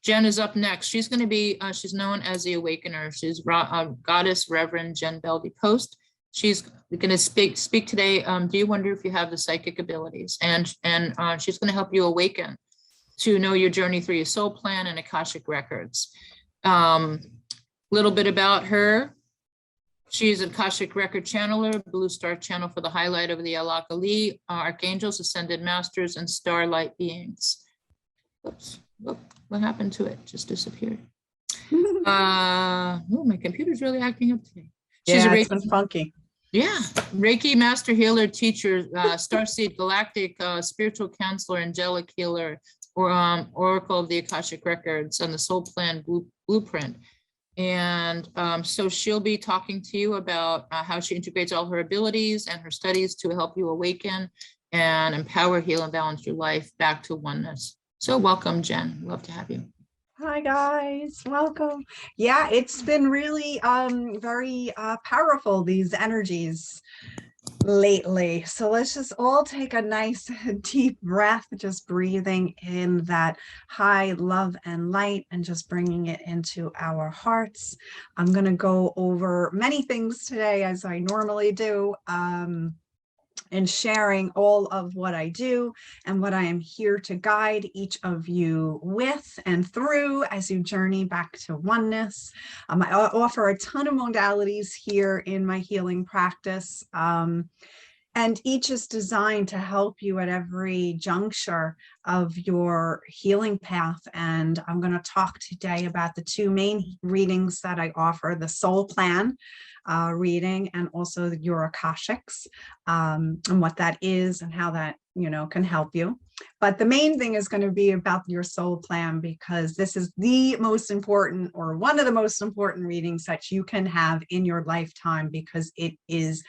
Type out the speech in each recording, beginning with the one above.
Jen is up next. She's going to be, she's known as the Awakener. She's Goddess Reverend Jen Beldy Post. She's going to speak today. Do you wonder if you have the psychic abilities? And she's going to help you awaken to know your journey through your soul plan and Akashic Records. Little bit about her. She's an Akashic Record channeler, Bluestar channel for the Highlight of the Alkali, Archangels, Ascended Masters, and Starlight Beings. Oops. Oh, what happened to it? Just disappeared. Oh, my computer's really acting up today. She's it's been funky. Yeah, Reiki Master Healer, Teacher, Starseed, Galactic, Spiritual Counselor, Angelic Healer, or Oracle of the Akashic Records, and the Soul Plan Blueprint. And so she'll be talking to you about how she integrates all her abilities and her studies to help you awaken and empower, heal, and balance your life back to oneness. So welcome, Jen. Love to have you. Hi, guys. Welcome. Yeah, it's been really very powerful, these energies lately. So let's just all take a nice deep breath, just breathing in that high love and light and just bringing it into our hearts. I'm going to go over many things today, as I normally do. And sharing all of what I do and what I am here to guide each of you with and through as you journey back to oneness. I offer a ton of modalities here in my healing practice, and each is designed to help you at every juncture of your healing path. And I'm going to talk today about the two main readings that I offer, the Soul Plan reading and also your Akashics, and what that is and how that, can help you. But the main thing is going to be about your soul plan, because this is the most important, or one of the most important readings that you can have in your lifetime, because it is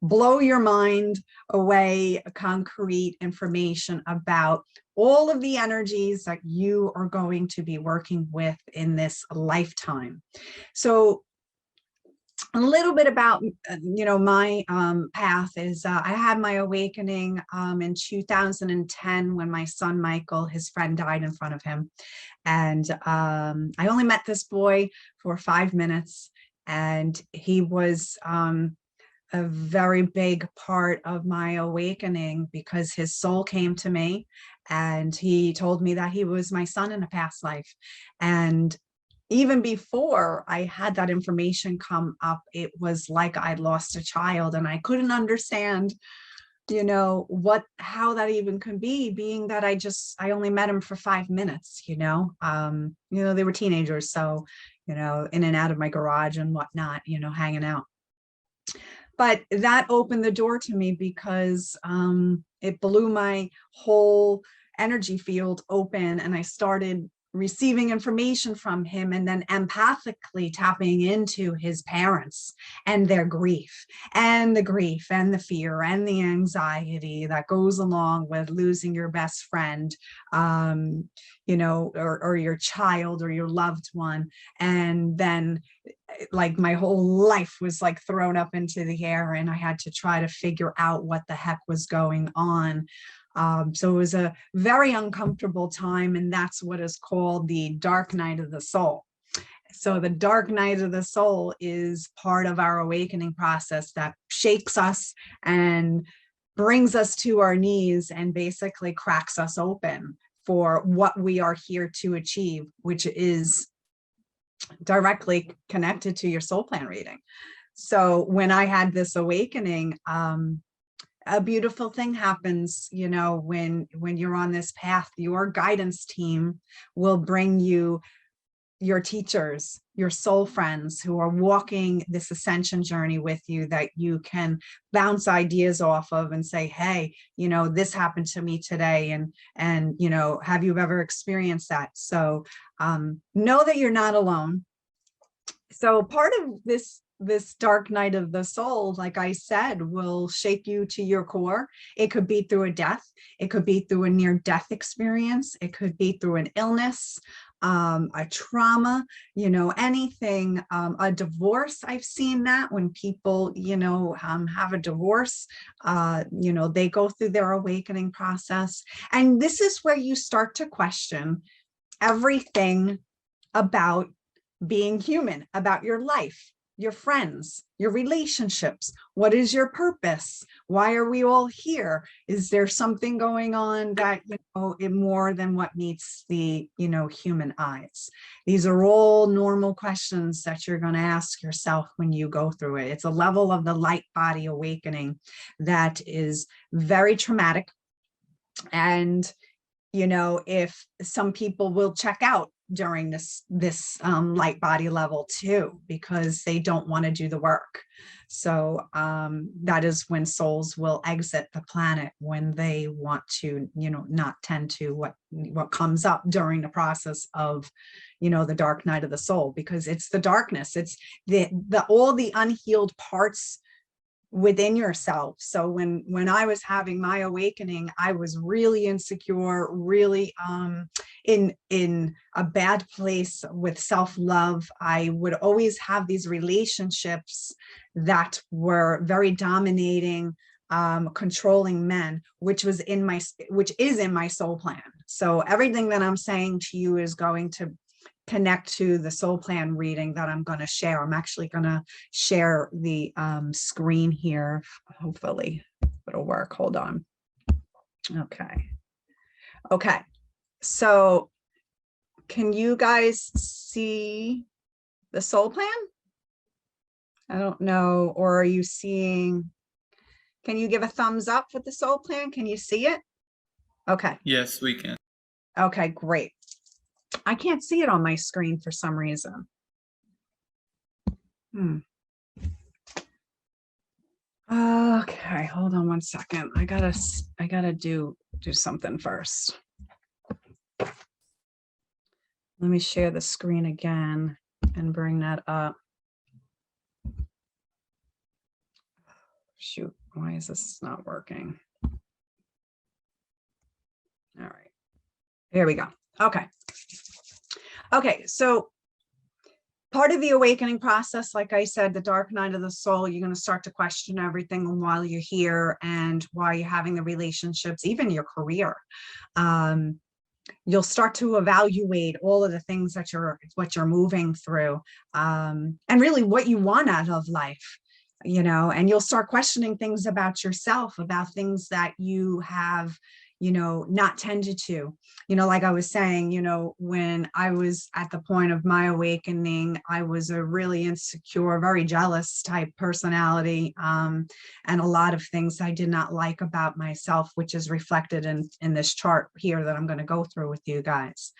blow your mind away concrete information about all of the energies that you are going to be working with in this lifetime. So a little bit about, my path is I had my awakening in 2010 when my son, Michael, his friend died in front of him. And I only met this boy for 5 minutes, and he was a very big part of my awakening, because his soul came to me and he told me that he was my son in a past life. And even before I had that information come up, it was like I'd lost a child, and I couldn't understand, how that even could be, being that I only met him for 5 minutes, they were teenagers. So, in and out of my garage and whatnot, hanging out. But that opened the door to me, because it blew my whole energy field open, and I started receiving information from him, and then empathically tapping into his parents and their grief and the fear and the anxiety that goes along with losing your best friend, or your child or your loved one. And then like my whole life was like thrown up into the air, and I had to try to figure out what the heck was going on. So it was a very uncomfortable time, and that's what is called the dark night of the soul. So the dark night of the soul is part of our awakening process that shakes us and brings us to our knees and basically cracks us open for what we are here to achieve, which is directly connected to your soul plan reading. So when I had this awakening, a beautiful thing happens, when you're on this path. Your guidance team will bring you your teachers, your soul friends who are walking this ascension journey with you, that you can bounce ideas off of and say, hey, this happened to me today. And have you ever experienced that? So know that you're not alone. So part of this dark night of the soul, like I said, will shake you to your core. It could be through a death. It could be through a near-death experience. It could be through an illness, a trauma, anything, a divorce. I've seen that when people, have a divorce, they go through their awakening process. And this is where you start to question everything about being human, about your life, your friends, your relationships. What is your purpose? Why are we all here? Is there something going on that, more than what meets the, human eyes? These are all normal questions that you're going to ask yourself when you go through it. It's a level of the light body awakening that is very traumatic. And, if some people will check out during this light body level too, because they don't want to do the work. So that is when souls will exit the planet, when they want to, not tend to what comes up during the process of, the dark night of the soul, because it's the darkness, it's the all the unhealed parts within yourself. So when I was having my awakening, I was really insecure, really in a bad place with self-love. I would always have these relationships that were very dominating, controlling men, which is in my soul plan. So everything that I'm saying to you is going to connect to the soul plan reading that I'm going to share. I'm actually going to share the screen here. Hopefully it'll work. Hold on. Okay. So can you guys see the soul plan? I don't know. Or are you seeing, can you give a thumbs up with the soul plan? Can you see it? Okay. Yes, we can. Okay, great. I can't see it on my screen for some reason. Okay, hold on one second. I gotta do something first. Let me share the screen again and bring that up. Shoot, why is this not working? All right, here we go. Okay, so part of the awakening process, like I said, the dark night of the soul, you're going to start to question everything while you're here and while you're having the relationships, even your career. You'll start to evaluate all of the things that you're moving through, and really what you want out of life, and you'll start questioning things about yourself, about things that you have not tended to, like I was saying, when I was at the point of my awakening, I was a really insecure, very jealous type personality, and a lot of things I did not like about myself, which is reflected in this chart here that I'm going to go through with you guys.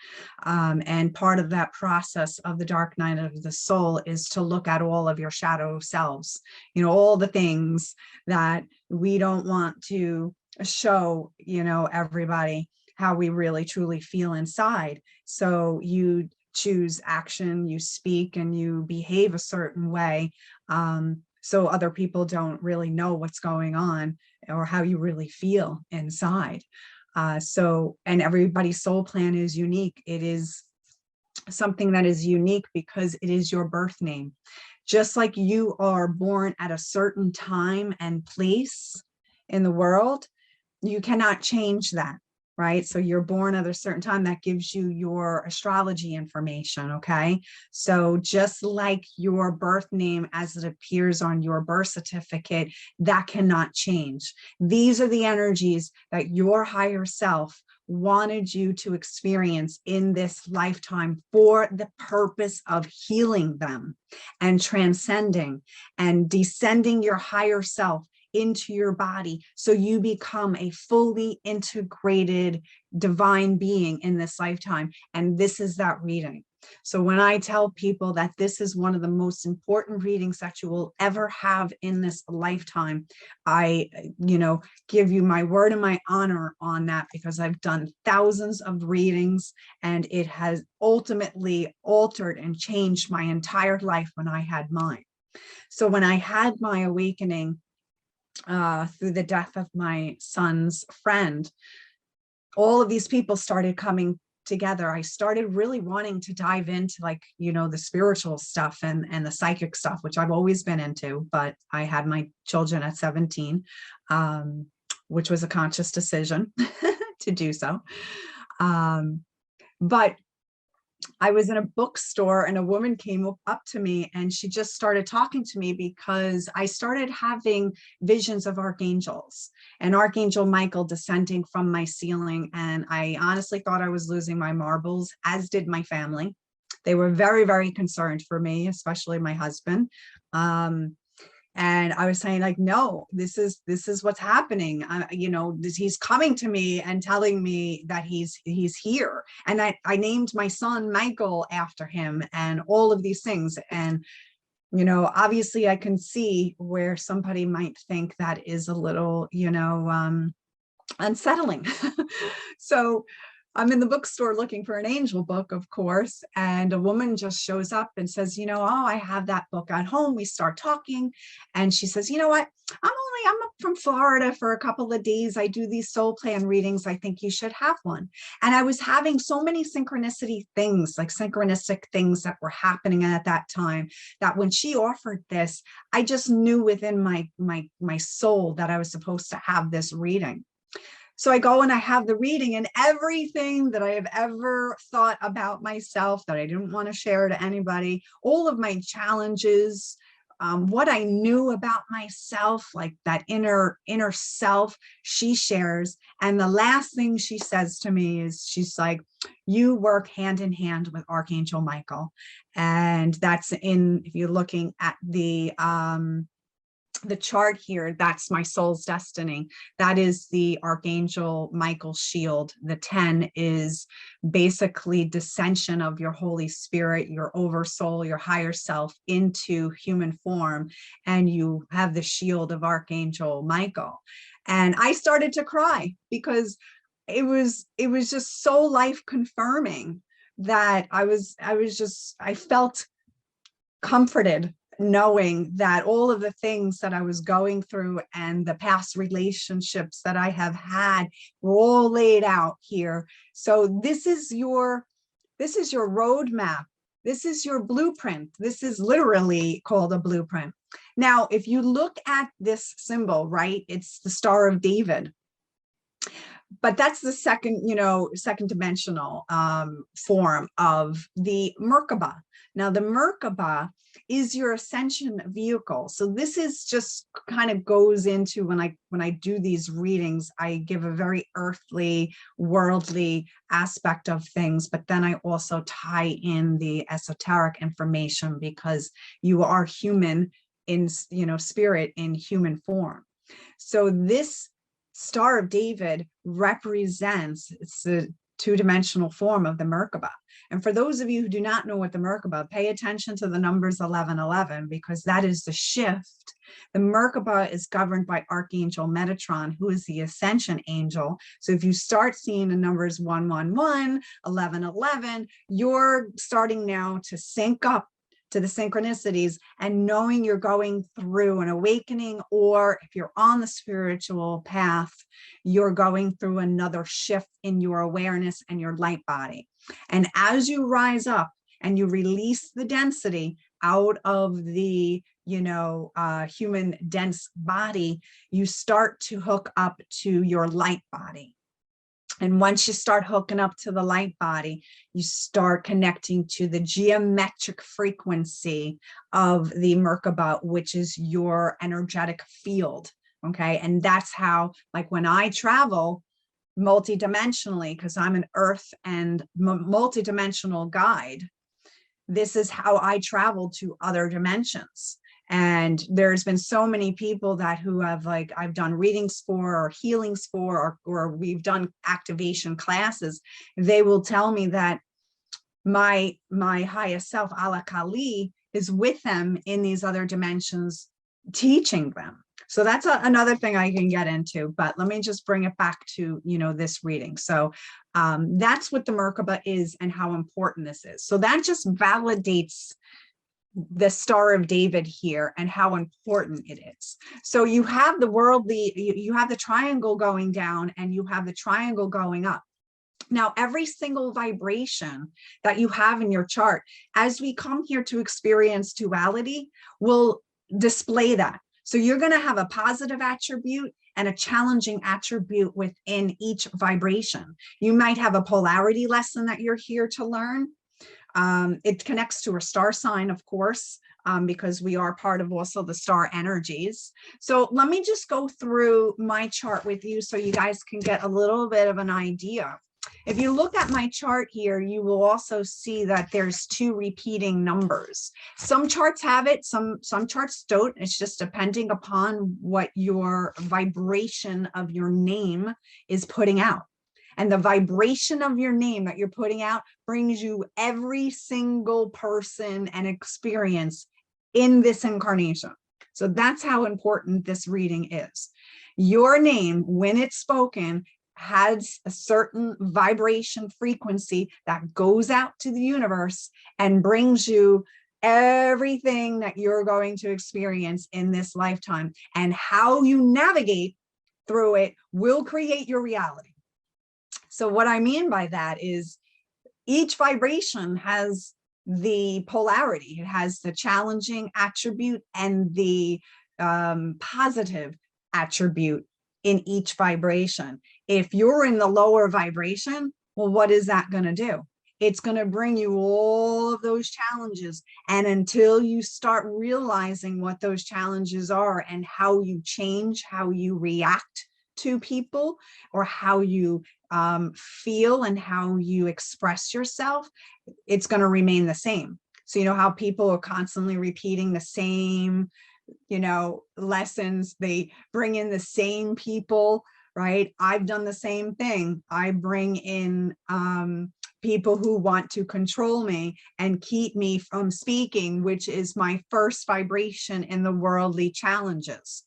And part of that process of the dark night of the soul is to look at all of your shadow selves, all the things that we don't want to show, everybody how we really truly feel inside. So you choose action, you speak, and you behave a certain way, so other people don't really know what's going on or how you really feel inside. And everybody's soul plan is unique. It is something that is unique because it is your birth name. Just like you are born at a certain time and place in the world, you cannot change that, right? So you're born at a certain time, that gives you your astrology information, okay? So just like your birth name as it appears on your birth certificate, that cannot change. These are the energies that your higher self wanted you to experience in this lifetime for the purpose of healing them and transcending and descending your higher self into your body, so you become a fully integrated divine being in this lifetime. And this is that reading. So when I tell people that this is one of the most important readings that you will ever have in this lifetime, I, give you my word and my honor on that, because I've done thousands of readings and it has ultimately altered and changed my entire life when I had mine. So when I had my awakening, through the death of my son's friend, all of these people started coming together. I started really wanting to dive into the spiritual stuff and the psychic stuff, which I've always been into, but I had my children at 17, which was a conscious decision to do so. But I was in a bookstore and a woman came up to me and she just started talking to me because I started having visions of archangels and Archangel Michael descending from my ceiling. And I honestly thought I was losing my marbles, as did my family. They were very, very concerned for me, especially my husband. And I was saying, like, no, this is what's happening. You know, he's coming to me and telling me that he's here. And I named my son Michael after him and all of these things. And, you know, obviously I can see where somebody might think that is a little, you know, unsettling. So I'm in the bookstore looking for an angel book, of course, and a woman just shows up and says, you know, oh, I have that book at home. We start talking and she says, you know what, I'm up from Florida for a couple of days. I do these soul plan readings. I think you should have one. And I was having so many synchronicity things, like synchronistic things that were happening at that time, that when she offered this, I just knew within my soul that I was supposed to have this reading. So I go and I have the reading, and everything that I have ever thought about myself that I didn't want to share to anybody, all of my challenges, what I knew about myself, like that inner self, she shares. And the last thing she says to me is, she's like, you work hand in hand with Archangel Michael. And that's if you're looking at the chart here, that's my soul's destiny. That is the Archangel Michael shield. The 10 is basically descension of your Holy Spirit, your oversoul, your higher self into human form. And you have the shield of Archangel Michael. And I started to cry because it was just so life confirming that I felt comforted, knowing that all of the things that I was going through and the past relationships that I have had were all laid out here. So this is your roadmap. This is your blueprint. This is literally called a blueprint. Now, if you look at this symbol, right, it's the Star of David. But that's the second dimensional form of the Merkaba. Now, the Merkaba is your ascension vehicle. So this is just kind of goes into when I do these readings, I give a very earthly, worldly aspect of things, but then I also tie in the esoteric information because you are human in, spirit in human form. So this Star of David represents, it's the two-dimensional form of the Merkaba. And for those of you who do not know what the Merkaba, pay attention to the numbers 1111, because that is the shift. The Merkaba is governed by Archangel Metatron, who is the ascension angel. So if you start seeing the numbers 111, 1111, you're starting now to sync up to the synchronicities and knowing you're going through an awakening, or if you're on the spiritual path, you're going through another shift in your awareness and your light body. And as you rise up and you release the density out of the human dense body, you start to hook up to your light body. And once you start hooking up to the light body, you start connecting to the geometric frequency of the Merkaba, which is your energetic field. Okay. And that's how, like when I travel multidimensionally, because I'm an earth and multidimensional guide, this is how I travel to other dimensions. And there's been so many people who have, like, I've done readings for or healings for, or we've done activation classes. They will tell me that my highest self, Alkali, is with them in these other dimensions, teaching them. So that's another thing I can get into, but let me just bring it back to, this reading. So that's what the Merkaba is and how important this is. So that just validates the Star of David here and how important it is. So you have the worldly, you have the triangle going down and you have the triangle going up. Now, every single vibration that you have in your chart, as we come here to experience duality, will display that. So you're going to have a positive attribute and a challenging attribute within each vibration. You might have a polarity lesson that you're here to learn. It connects to a star sign, of course, because we are part of also the star energies. So let me just go through my chart with you so you guys can get a little bit of an idea. If you look at my chart here, you will also see that there's 2 repeating numbers. Some charts have it, some charts don't. It's just depending upon what your vibration of your name is putting out. And the vibration of your name that you're putting out brings you every single person and experience in this incarnation. So that's how important this reading is. Your name, when it's spoken, has a certain vibration frequency that goes out to the universe and brings you everything that you're going to experience in this lifetime. And how you navigate through it will create your reality. So what I mean by that is each vibration has the polarity. It has the challenging attribute and the positive attribute in each vibration. If you're in the lower vibration, well, what is that going to do? It's going to bring you all of those challenges. And until you start realizing what those challenges are and how you change, how you react to people, or how you feel and how you express yourself, it's going to remain the same. So you know how people are constantly repeating the same, lessons, they bring in the same people, right? I've done the same thing. I bring in people who want to control me and keep me from speaking, which is my first vibration in the worldly challenges.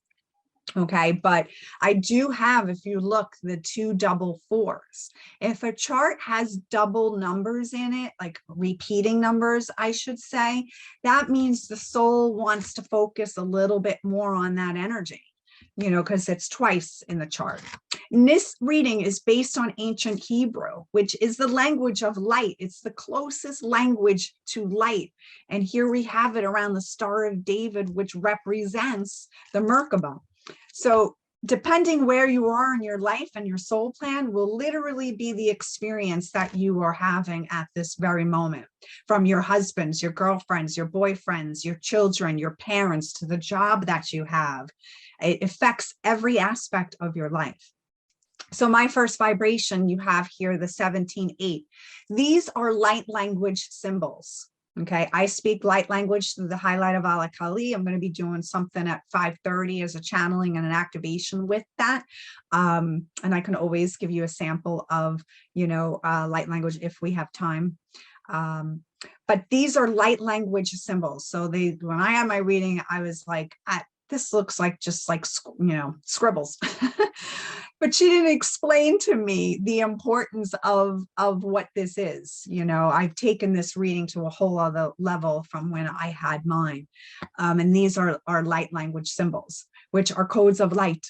Okay, but I do have, if you look, the 2 double 4s. If a chart has double numbers in it, like repeating numbers, I should say, that means the soul wants to focus a little bit more on that energy, because it's twice in the chart. And this reading is based on ancient Hebrew, which is the language of light. It's the closest language to light. And here we have it around the Star of David, which represents the Merkaba. So depending where you are in your life and your soul plan will literally be the experience that you are having at this very moment. From your husbands, your girlfriends, your boyfriends, your children, your parents, to the job that you have. It affects every aspect of your life. So my first vibration, you have here the 17-8. These are light language symbols. Okay, I speak light language through the Highlight of Alkali. I'm going to be doing something at 5:30 as a channeling and an activation with that. And I can always give you a sample of, light language if we have time. But these are light language symbols. So when I had my reading, I was like, this looks like just like, scribbles. But she didn't explain to me the importance of what this is. I've taken this reading to a whole other level from when I had mine. And these are light language symbols, which are codes of light.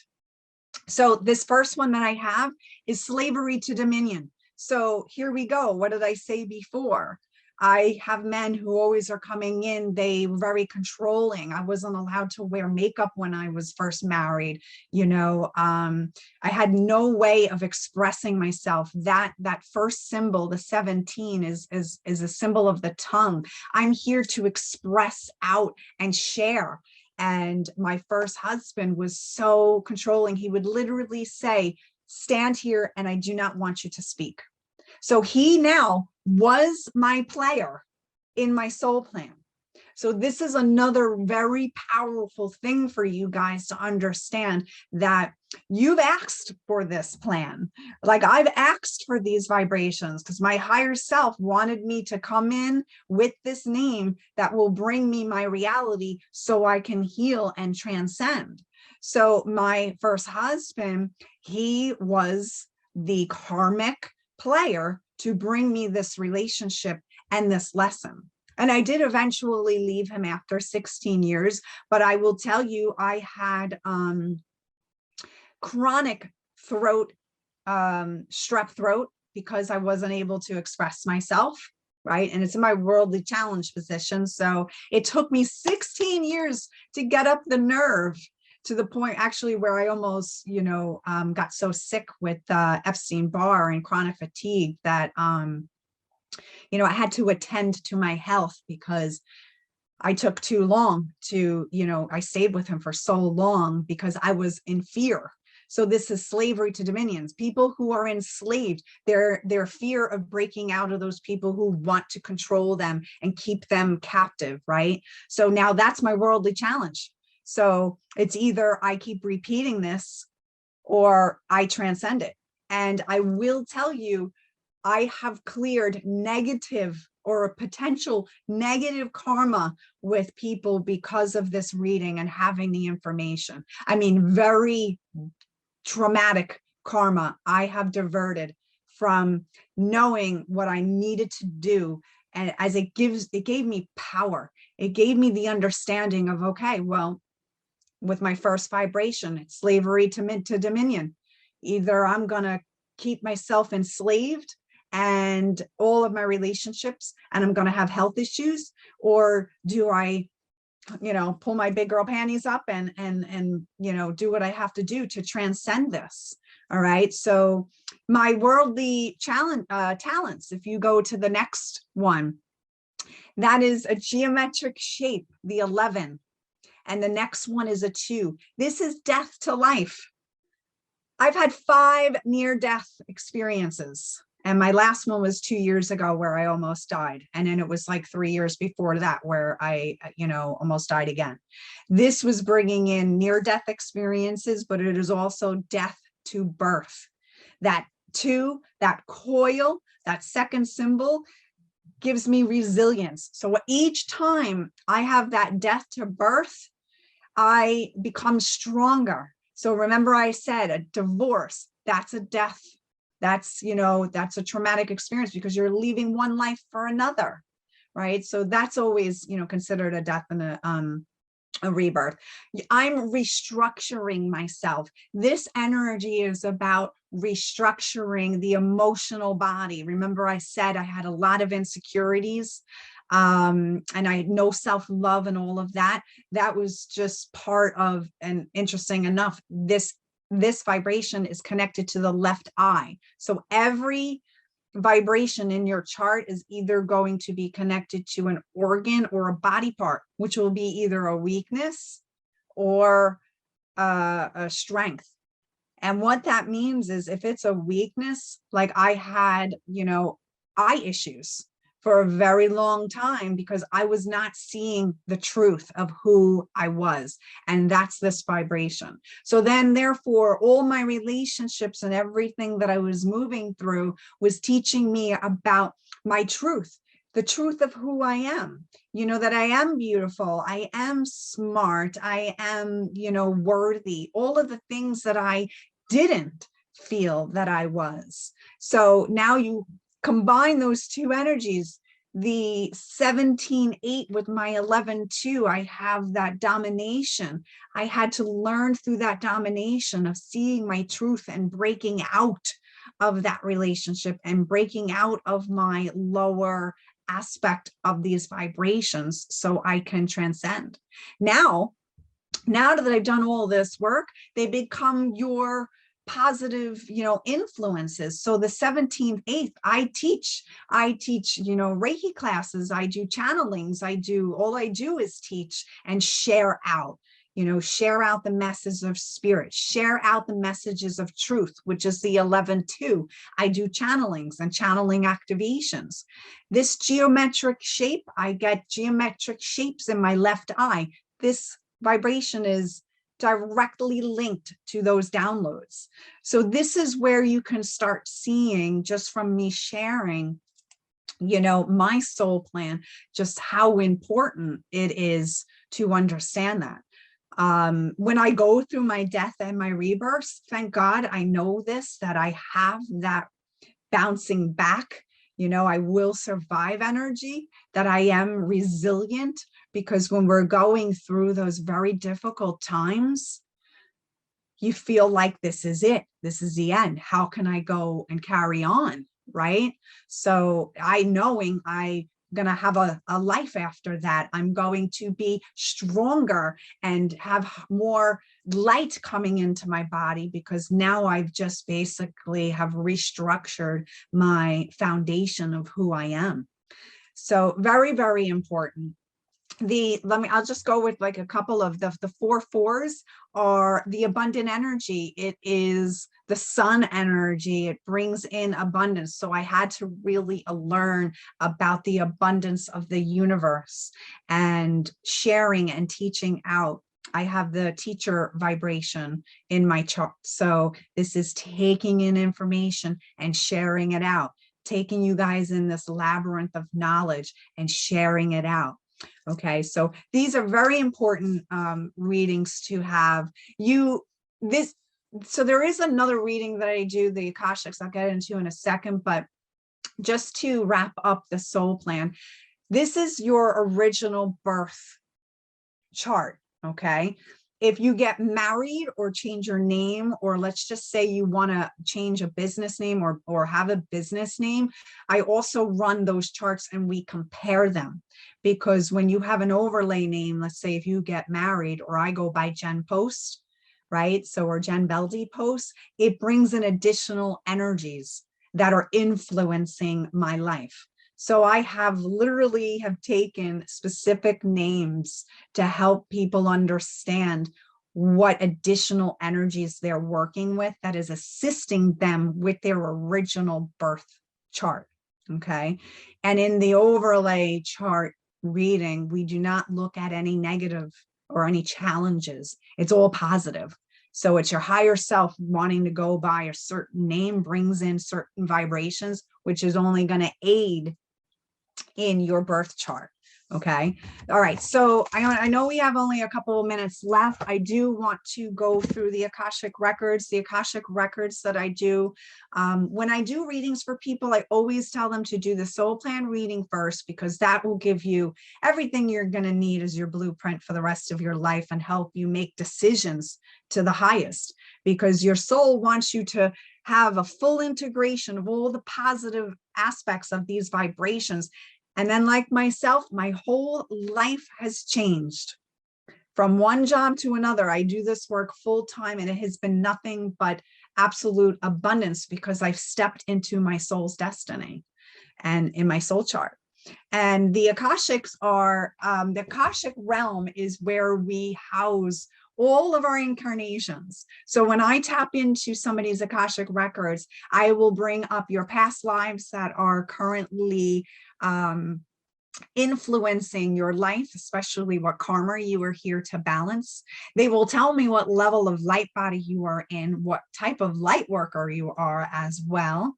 So this first one that I have is slavery to dominion. So here we go. What did I say before? I have men who always are coming in. They were very controlling. I wasn't allowed to wear makeup when I was first married. I had no way of expressing myself. That first symbol, the 17, is a symbol of the tongue. I'm here to express out and share. And my first husband was so controlling. He would literally say, "Stand here and I do not want you to speak." So he now was my player in my soul plan. So this is another very powerful thing for you guys to understand, that you've asked for this plan. Like I've asked for these vibrations because my higher self wanted me to come in with this name that will bring me my reality so I can heal and transcend. So my first husband, he was the karmic player to bring me this relationship and this lesson. And I did eventually leave him after 16 years, but I will tell you, I had chronic throat, strep throat, because I wasn't able to express myself, right? And it's in my worldly challenge position. So it took me 16 years to get up the nerve, to the point actually where I almost, got so sick with Epstein-Barr and chronic fatigue that you know, I had to attend to my health because I took too long to, you know, I stayed with him for so long because I was in fear. So this is slavery to dominions. People who are enslaved, their fear of breaking out of those people who want to control them and keep them captive, right? So now that's my worldly challenge. So it's either I keep repeating this or I transcend it. And I will tell you, I have cleared negative or a potential negative karma with people because of this reading and having the information. I mean, very traumatic karma I have diverted from knowing what I needed to do. And as it gave me power. It gave me the understanding of, okay, well, with my first vibration, it's slavery to dominion. Either I'm gonna keep myself enslaved and all of my relationships, and I'm gonna have health issues, or do I, you know, pull my big girl panties up and you know, do what I have to do to transcend this. All right. So my worldly talents, if you go to the next one, that is a geometric shape, the 11. And the next one is a 2. This is death to life. I've had 5 near-death experiences. And my last one was 2 years ago where I almost died. And then it was like 3 years before that where I, you know, almost died again. This was bringing in near-death experiences, but it is also death to birth. That 2, that coil, that second symbol gives me resilience. So each time I have that death to birth, I become stronger. So remember I said a divorce, that's a death. That's, you know, that's a traumatic experience because you're leaving one life for another, right? So that's always, you know, considered a death and a rebirth. I'm restructuring myself. This energy is about restructuring the emotional body. Remember I said I had a lot of insecurities. And I had no self-love and all of that. That was just part of, and interesting enough, this vibration is connected to the left eye. So every vibration in your chart is either going to be connected to an organ or a body part, which will be either a weakness or a strength. And what that means is if it's a weakness, like I had, you know, eye issues for a very long time because I was not seeing the truth of who I was. And that's this vibration. So then therefore, all my relationships and everything that I was moving through was teaching me about my truth, the truth of who I am, you know, that I am beautiful, I am smart, I am, you know, worthy, all of the things that I didn't feel that I was. So now you combine those two energies, the 17-8 with my 11-2, I have that domination. I had to learn through that domination of seeing my truth and breaking out of that relationship and breaking out of my lower aspect of these vibrations so I can transcend. Now that I've done all this work, they become your positive, you know, influences. So the 17th, 8th, I teach, you know, Reiki classes, I do channelings, all I do is teach and share out, you know, share out the messages of spirit, share out the messages of truth, which is the 11-2. I do channelings and channeling activations. This geometric shape, I get geometric shapes in my left eye. This vibration is directly linked to those downloads. So this is where you can start seeing, just from me sharing, you know, my soul plan, just how important it is to understand that. When I go through my death and my rebirth, thank God I know this, that I have that bouncing back, you know, I will survive energy, that I am resilient, because when we're going through those very difficult times, you feel like this is it, this is the end. How can I go and carry on, right? So knowing I going to have a life after that. I'm going to be stronger and have more light coming into my body, because now I've just basically have restructured my foundation of who I am. So very, very important. I'll just go with like a couple of the 4 fours are the abundant energy. It is the sun energy. It brings in abundance. So I had to really learn about the abundance of the universe and sharing and teaching out. I have the teacher vibration in my chart. So this is taking in information and sharing it out, taking you guys in this labyrinth of knowledge and sharing it out. Okay, so these are very important readings to have. So there is another reading that I do, the Akashics, I'll get into in a second, but just to wrap up the soul plan, this is your original birth chart, okay? If you get married or change your name, or let's just say you want to change a business name or have a business name, I also run those charts and we compare them. Because when you have an overlay name, let's say if you get married, or I go by Jen Post, right? So, or Jen Beldy Post, it brings in additional energies that are influencing my life. So I have literally taken specific names to help people understand what additional energies they're working with that is assisting them with their original birth chart, okay? And in the overlay chart reading, we do not look at any negative or any challenges. It's all positive. So it's your higher self wanting to go by a certain name brings in certain vibrations, which is only going to aid in your birth chart. Okay. All right. So I know we have only a couple of minutes left. I do want to go through the Akashic Records, that I do. When I do readings for people, I always tell them to do the soul plan reading first, because that will give you everything you're going to need as your blueprint for the rest of your life and help you make decisions to the highest, because your soul wants you to have a full integration of all the positive aspects of these vibrations. And then, like myself, my whole life has changed from one job to another. I do this work full time, and it has been nothing but absolute abundance because I've stepped into my soul's destiny and in my soul chart. And the Akashics are, the Akashic realm is where we house all of our incarnations. So when I tap into somebody's Akashic records, I will bring up your past lives that are currently influencing your life, especially what karma you are here to balance. They will tell me what level of light body you are in, what type of light worker you are as well.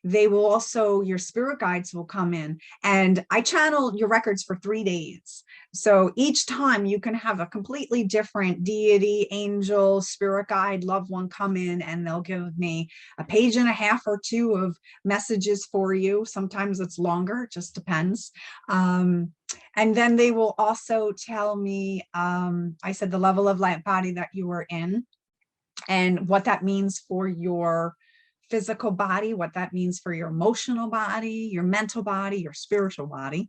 They will also, your spirit guides will come in, and I channel your records for 3 days. So each time you can have a completely different deity, angel, spirit guide, loved one come in, and they'll give me a page and a half or 2 of messages for you. Sometimes it's longer, it just depends. And then they will also tell me, I said the level of light body that you are in and what that means for your physical body, what that means for your emotional body, your mental body, your spiritual body.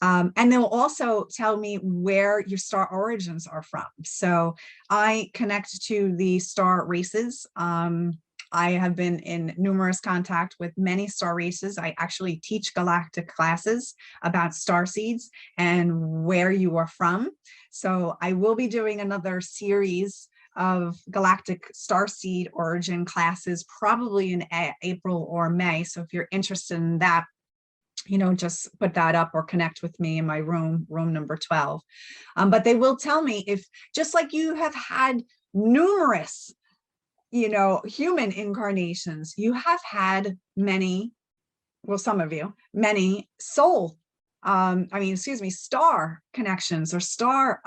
And they'll also tell me where your star origins are from. So I connect to the star races. I have been in numerous contact with many star races. I actually teach galactic classes about star seeds and where you are from. So I will be doing another series of galactic starseed origin classes, probably in April or May. So if you're interested in that, just put that up or connect with me in my room number 12. But they will tell me, if just like you have had numerous, human incarnations, you have had many, well, some of you, many soul star connections or star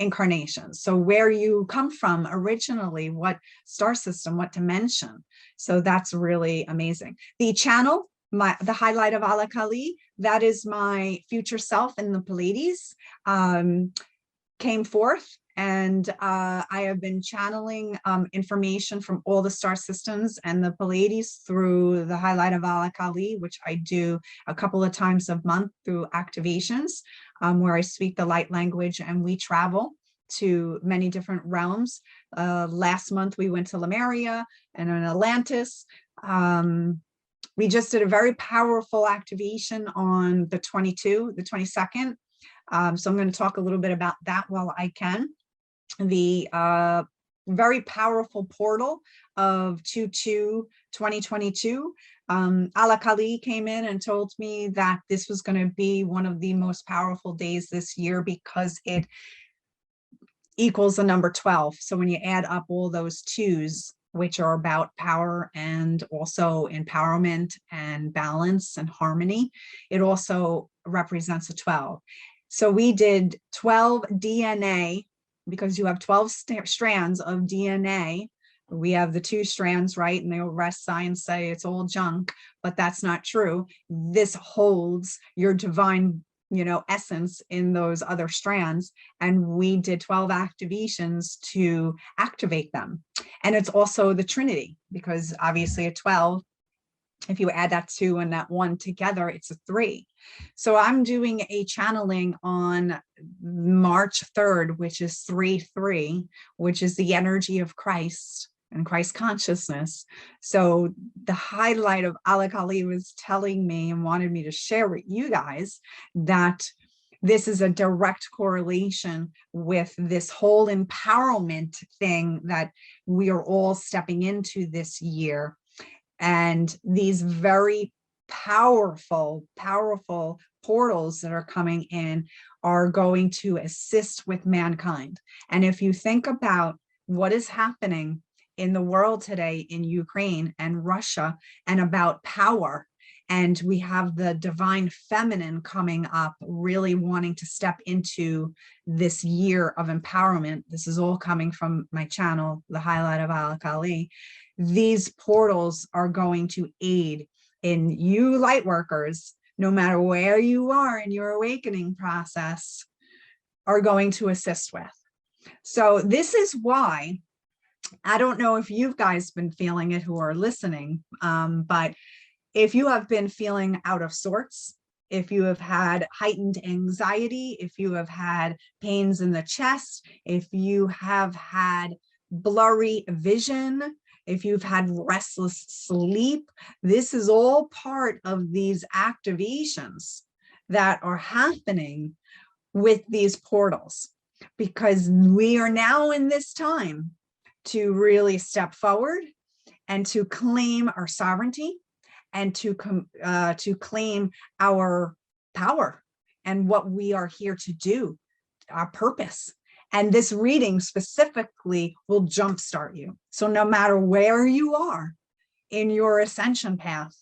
incarnations. So where you come from originally, what star system, what dimension. So that's really amazing. The channel, the Highlight of Alkali, that is my future self in the Pleiades. came forth, and I have been channeling information from all the star systems and the Pleiades through the Highlight of Alkali, which I do a couple of times a month through activations, where I speak the light language and we travel to many different realms. Last month we went to Lemuria and in Atlantis. We just did a very powerful activation on the 22nd. So I'm going to talk a little bit about that while I can. The very powerful portal of 2/2/2022. Alkali came in and told me that this was going to be one of the most powerful days this year because it equals the number 12. So when you add up all those twos, which are about power and also empowerment and balance and harmony, it also represents a 12. So we did 12 DNA, because you have 12 strands of DNA. We have the 2 strands, right? And the rest science say it's all junk, but that's not true. This holds your divine, essence in those other strands. And we did 12 activations to activate them. And it's also the Trinity, because obviously a 12, if you add that 2 and that 1 together, it's a 3. So I'm doing a channeling on March 3rd, which is 3/3, which is the energy of Christ and Christ consciousness. So the Highlight of Alkali was telling me and wanted me to share with you guys that this is a direct correlation with this whole empowerment thing that we are all stepping into this year. And these very powerful portals that are coming in are going to assist with mankind. And if you think about what is happening in the world today in Ukraine and Russia and about power, and we have the divine feminine coming up, really wanting to step into this year of empowerment. This is all coming from my channel, the Highlight of Alkali. These portals are going to aid in you light workers, no matter where you are in your awakening process, are going to assist with. So this is why, I don't know if you guys been feeling it who are listening, but if you have been feeling out of sorts, if you have had heightened anxiety, if you have had pains in the chest, if you have had blurry vision, if you've had restless sleep, this is all part of these activations that are happening with these portals, because we are now in this time to really step forward and to claim our sovereignty and to claim our power and what we are here to do, our purpose. And this reading specifically will jumpstart you. So no matter where you are in your ascension path,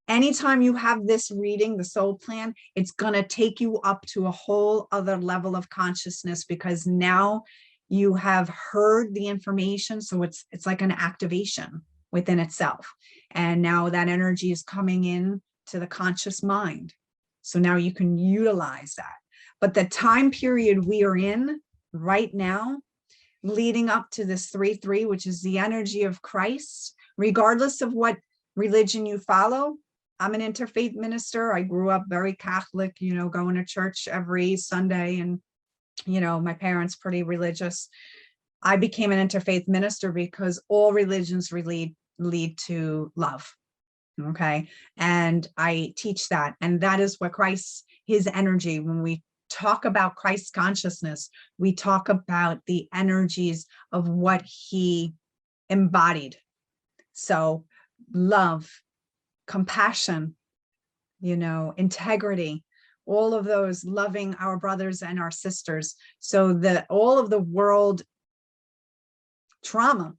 anytime you have this reading, the soul plan, it's going to take you up to a whole other level of consciousness, because now you have heard the information. So it's like an activation within itself. And now that energy is coming in to the conscious mind. So now you can utilize that. But the time period we are in right now, leading up to this 3/3, which is the energy of Christ, regardless of what religion you follow. I'm an interfaith minister. I grew up very Catholic, going to church every Sunday, and my parents pretty religious. I became an interfaith minister because all religions lead to love. Okay. And I teach that. And that is what Christ, his energy, when we talk about Christ consciousness, we talk about the energies of what he embodied. So love, compassion, integrity, all of those, loving our brothers and our sisters. So that all of the world trauma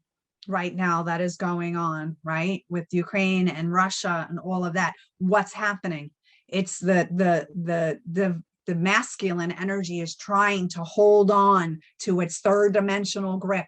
right now that is going on, right, with Ukraine and Russia and all of that, what's happening? It's the masculine energy is trying to hold on to its 3rd dimensional grip.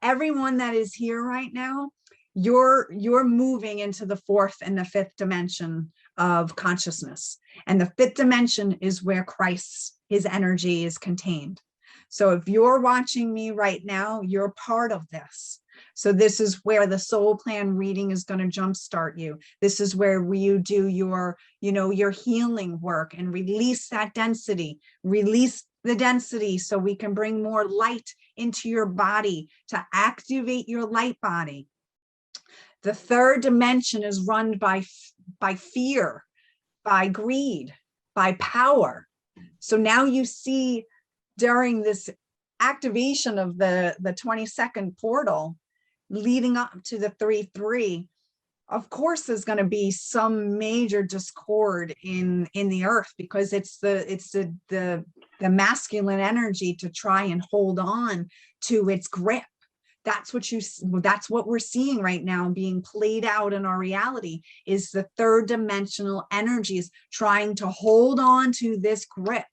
Everyone that is here right now, you're moving into the 4th and the 5th dimension of consciousness. And the 5th dimension is where Christ, his energy, is contained. So if you're watching me right now, you're part of this. So this is where the soul plan reading is going to jumpstart you. This is where you do your, your healing work and release that density, release the density so we can bring more light into your body to activate your light body. The third dimension is run by fear, by greed, by power. So now you see during this activation of the 22nd portal leading up to the 3-3, of course there's going to be some major discord in the earth, because it's the masculine energy to try and hold on to its grip. That's what we're seeing right now being played out in our reality, is the third dimensional energies trying to hold on to this grip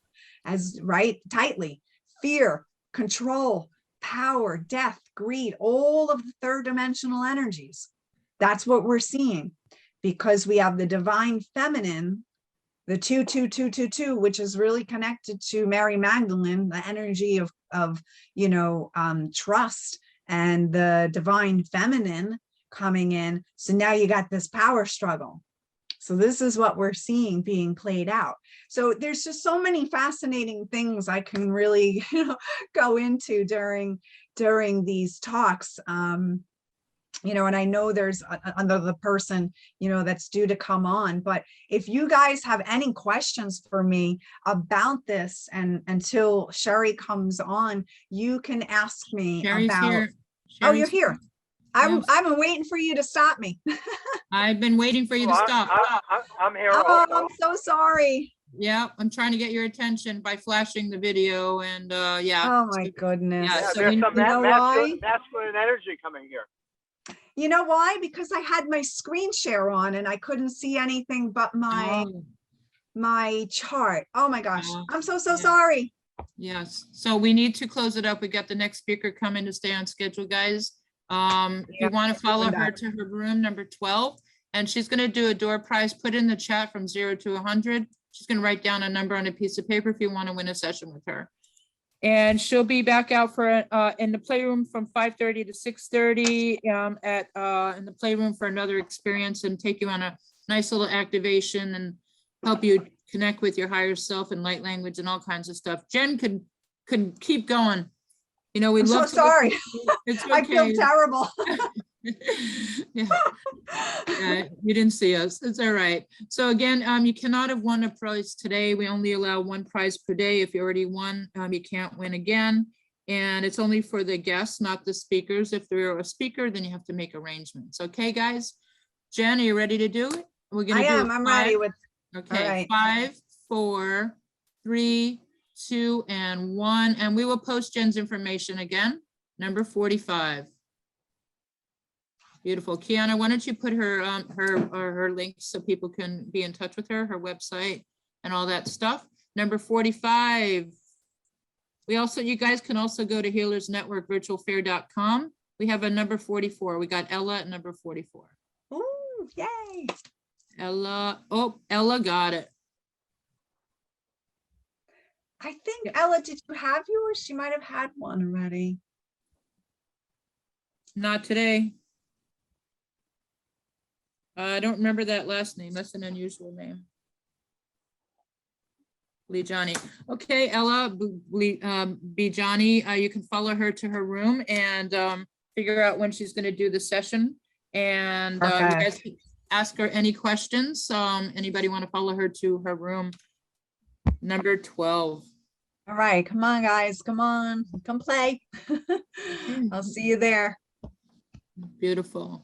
tightly. Fear, control, power, death, greed, all of the third dimensional energies. That's what we're seeing, because we have the divine feminine, the 22222, which is really connected to Mary Magdalene, the energy of trust, and the divine feminine coming in. So now you got this power struggle. So this is what we're seeing being played out. So there's just so many fascinating things I can really go into during these talks. And I know there's another person, that's due to come on, but if you guys have any questions for me about this, and until Sheri comes on, you can ask me Sheri's about. here. Oh, you're here. I've Yes. been waiting for you to stop me. I've been waiting for you to stop. I'm here. Oh, Also. I'm so sorry. Yeah, I'm trying to get your attention by flashing the video, and yeah. Oh my goodness. Yeah, Yeah, so there's we- some You know why? masculine energy coming here. You know why? Because I had my screen share on and I couldn't see anything but my chart. Oh my gosh. Oh, I'm so yeah. sorry. Yes, so we need to close it up. We got the next speaker coming to stay on schedule, guys. If you want to follow her to her room, number 12, and she's going to do a door prize, put in the chat from 0 to 100. She's going to write down a number on a piece of paper if you want to win a session with her. And she'll be back out for in the playroom from 5:30 to 6:30 in the playroom for another experience, and take you on a nice little activation and help you connect with your higher self and light language and all kinds of stuff. Jen could keep going. We I'm love so sorry. It's okay. I feel terrible. Yeah, you didn't see us. It's all right. So again, you cannot have won a prize today. We only allow one prize per day. If you already won, you can't win again. And it's only for the guests, not the speakers. If they're a speaker, then you have to make arrangements. Okay, guys? Jen, are you ready to do it? We're gonna do it. I'm ready with. Okay, right. 5, 4, 3, 2, and 1. And we will post Jen's information again, number 45. Beautiful. Kiana, why don't you put her links so people can be in touch with her website and all that stuff. Number 45. You guys can also go to Healers Network virtualfair.com. We have a number 44. We got Ella at number 44. Ooh, yay. Ella got it. I think, Ella, did you have yours? She might have had one already. Not today. I don't remember that last name. That's an unusual name. Bijani. Okay, Ella Bijani, you can follow her to her room and figure out when she's going to do the session. And you guys can ask her any questions. Anybody want to follow her to her room? Number 12. All right, come on, guys. Come on, come play. I'll see you there. Beautiful.